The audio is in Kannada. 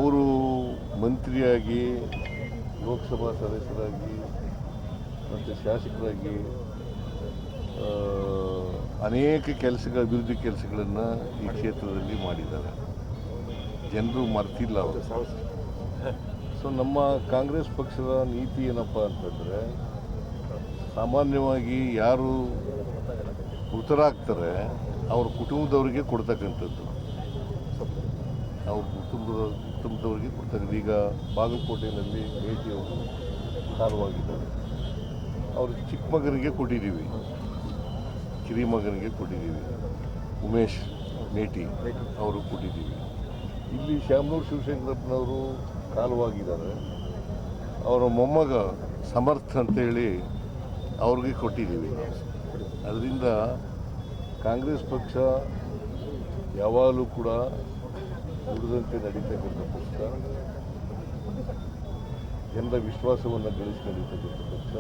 ಅವರು ಮಂತ್ರಿಯಾಗಿ ಲೋಕಸಭಾ ಸದಸ್ಯರಾಗಿ ಮತ್ತು ಶಾಸಕರಾಗಿ ಅನೇಕ ಅಭಿವೃದ್ಧಿ ಕೆಲಸಗಳನ್ನು ಈ ಕ್ಷೇತ್ರದಲ್ಲಿ ಮಾಡಿದ್ದಾರೆ. ಜನರು ಮರ್ತಿಲ್ಲ ಅವರು. ಸೊ ನಮ್ಮ ಕಾಂಗ್ರೆಸ್ ಪಕ್ಷದ ನೀತಿ ಏನಪ್ಪ ಅಂತಂದರೆ, ಸಾಮಾನ್ಯವಾಗಿ ಯಾರು ಮೃತರಾಗ್ತಾರೆ ಅವ್ರ ಕುಟುಂಬದವರಿಗೆ ಕೊಡ್ತಕ್ಕಂಥದ್ದು. ಅವ್ರ ಕುಟುಂಬದವರಿಗೆ ಕೊಡ್ತಕ್ಕಂಥ. ಈಗ ಬಾಗಲಕೋಟೆಯಲ್ಲಿ ಮೇಟಿಯವರು ಕಾಲವಾಗಿದ್ದಾರೆ. ಅವರು ಚಿಕ್ಕ ಮಗನಿಗೆ ಕೊಟ್ಟಿದ್ದೀವಿ, ಕಿರಿಮಗನಿಗೆ ಕೊಟ್ಟಿದ್ದೀವಿ. ಉಮೇಶ್ ಮೇಟಿ ಅವರು ಕೊಟ್ಟಿದ್ದೀವಿ. ಇಲ್ಲಿ ಶಾಮನೂರು ಶಿವಶಂಕರಪ್ಪನವರು ಕಾಲವಾಗಿದ್ದಾರೆ. ಅವರ ಮೊಮ್ಮಗ ಸಮರ್ಥ ಅಂತೇಳಿ ಅವ್ರಿಗೆ ಕೊಟ್ಟಿದ್ದೀವಿ. ಅದರಿಂದ ಕಾಂಗ್ರೆಸ್ ಪಕ್ಷ ಯಾವಾಗಲೂ ಕೂಡ ದುಡಿದಂತೆ ನಡೀತಕ್ಕಂಥ ಪಕ್ಷ, ಜನರ ವಿಶ್ವಾಸವನ್ನು ಗಳಿಸ್ಕೊಂಡಿರ್ತಕ್ಕಂಥ ಪಕ್ಷ.